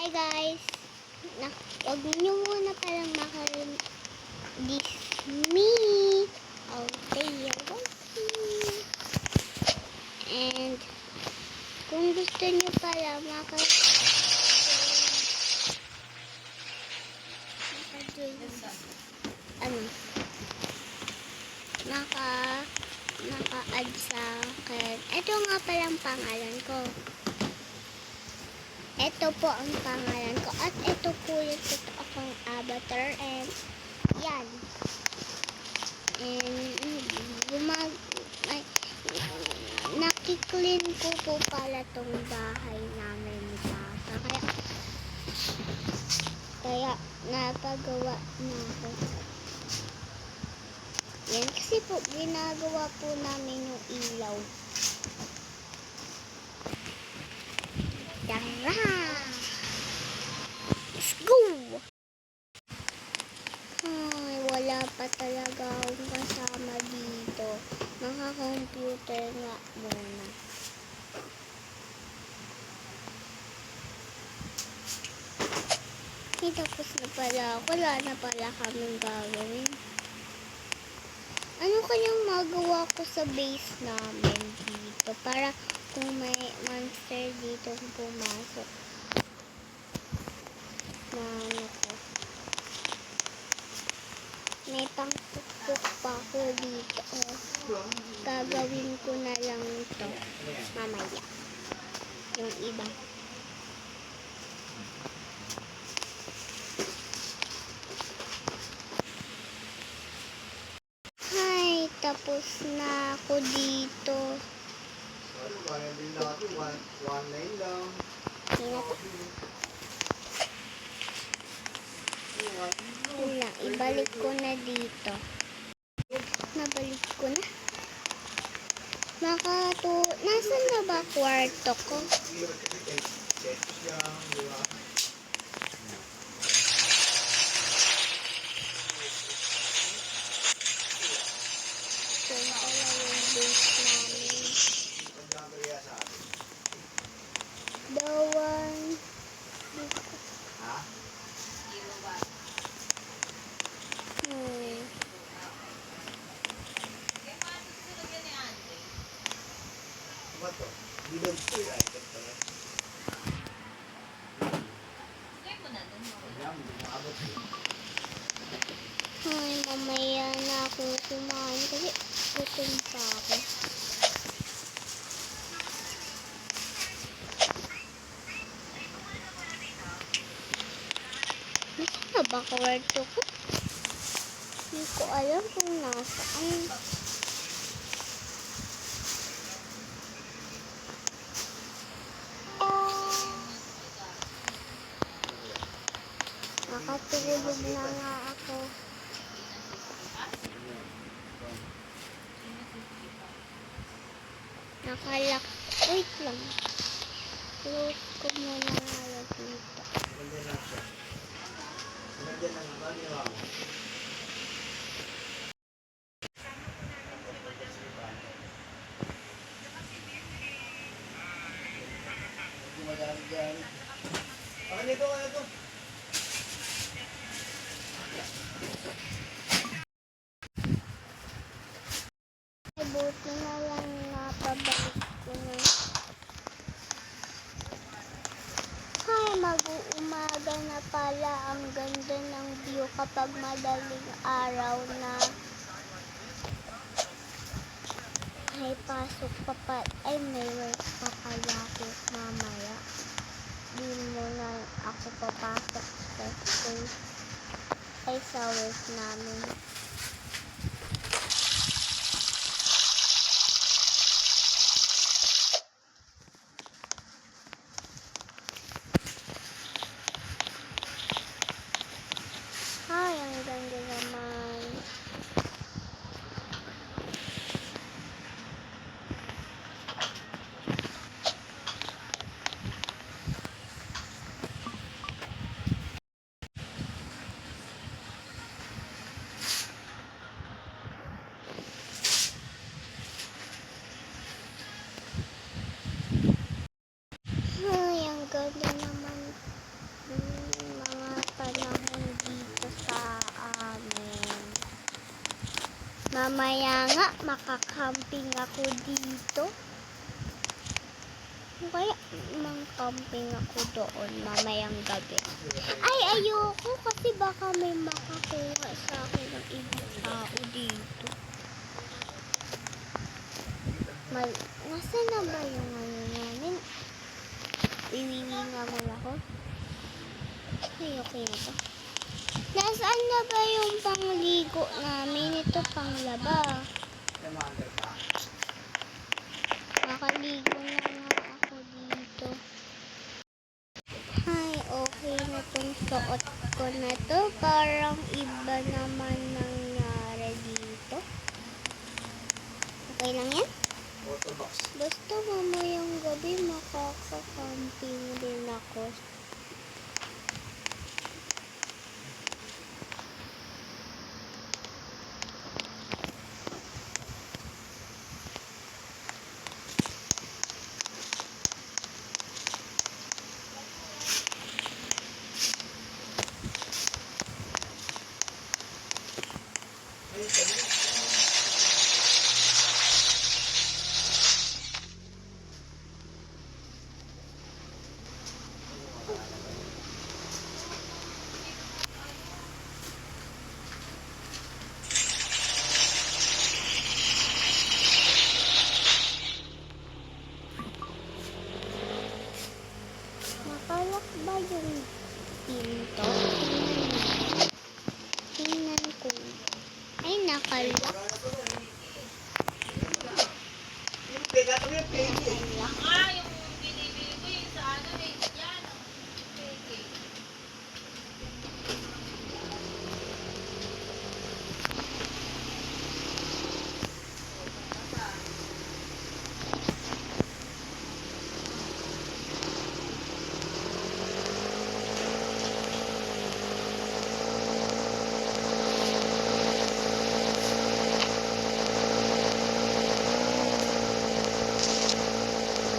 Hi guys! Huwag niyo muna palang this me, Althea Walkie. And kung gusto niyo pala naka-add sa akin. Ito nga palang pangalan ko. Ito po ang pangalan ko. At ito po yung totoo akong avatar. And yan. And nakiklean ko po pala tong bahay namin ni Papa. Kaya napagawa na ako. Yan kasi po ginagawa po namin yung ilaw. Tara! Let's go! Ay, wala pa talaga akong kasama dito. Naka-computer nga muna. Tapos na pala. Wala na pala kaming gagawin. Ano kayang magawa ko sa base namin dito? Para kung may monster dito pumasok. Na ano ko. May pangpukpuk pa ako dito. Gagawin ko na lang ito. Mamaya. Yung iba. Ay, tapos na ako dito. Wala, ibalik ko na dito. Nabalik ko na. Nasaan na ba kwarto ko? Ay, mamaya na ako kumain kasi gutom pa ako. Nasaan na ba kwarto ko? Hindi ko alam kung nasaan. Nakatulog na nga ako. Nakalak. Wait lang. Close ko muna nga lang dito. Buti na lang napabalik ko na. Ay, mag-uumaga na pala. Ang ganda ng view kapag madaling araw na. Ay, pasok pa pa. Ay, may work pa pala ako mamaya. Di muna ako papasok sa school. Ay, sa work namin. Ay, ang ganda naman. Mamaya nga, makakamping ako dito. Kaya mang-camping ako doon mamayang gabi. Ay, ayoko kasi baka may makakuha sa akin ng ibang tao dito. Nasaan na ba yung ano namin? Iwiwi nga mula ko. Ay, okay na to. Nasaan na ba yung pangligo namin? Ito panglaba. Nakaligo na nga ako dito. Ay, okay na tong suot ko na to. Parang iba naman nangyari dito. Okay lang yan? Basta mamayang gabi makaka-camping din ako. Nakalak ba yung pinto? Tingnan ko. Ay, nakalak.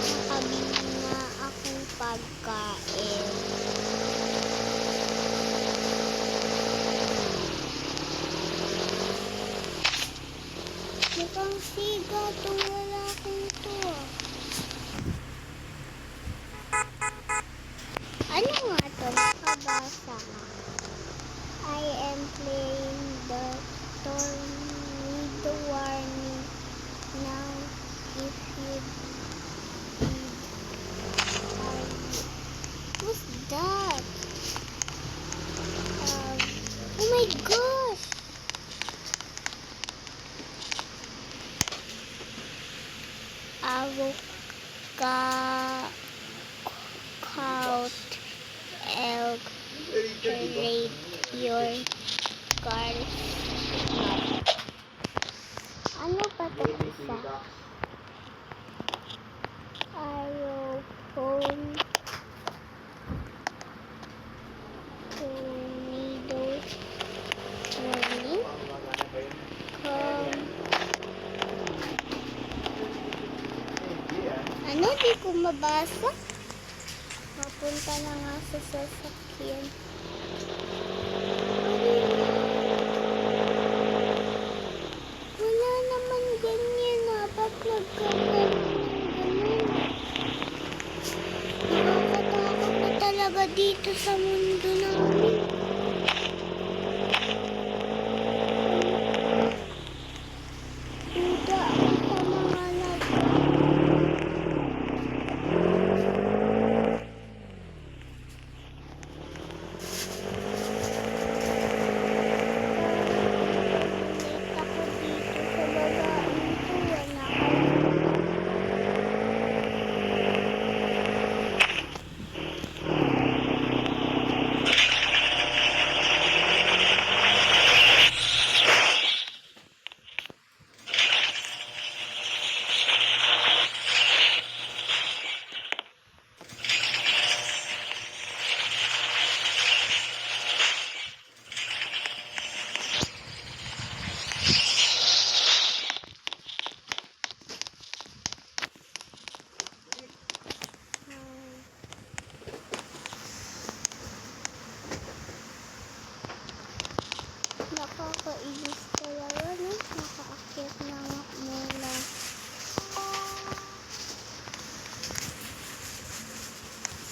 Nakabili na akong pagkain. Mukhang siga itong lalaking to. Ano nga ito? Nakabasa nga. I am playing the tornado warning now. If you what's that? Oh my gosh! Avocado elk rate your car. Ano ba ito isa? Aerophone tornado warning. Ano? Di ko mabasa. Mapunta na nga sa sasakyan. Wala naman ganyan na. Ba't nagkakaroon ng ganun? Nakakatakot na talaga dito sa mundo namin. Duda ako sa mga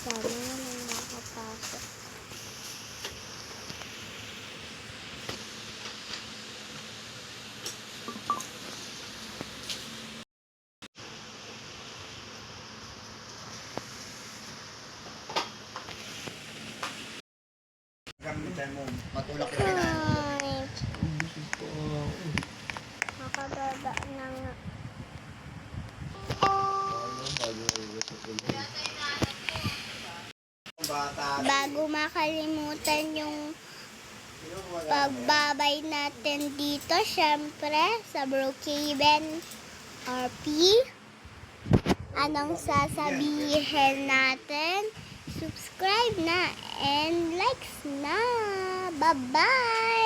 Sana naman makapasok. Gamitan mo, matulak yung kailangan mo. Ay, makababa na nga. Bata. Bago makalimutan yung pagbabay natin dito, syempre, sa Brookhaven RP. Anong sasabihin natin? Subscribe na and likes na. Bye-bye!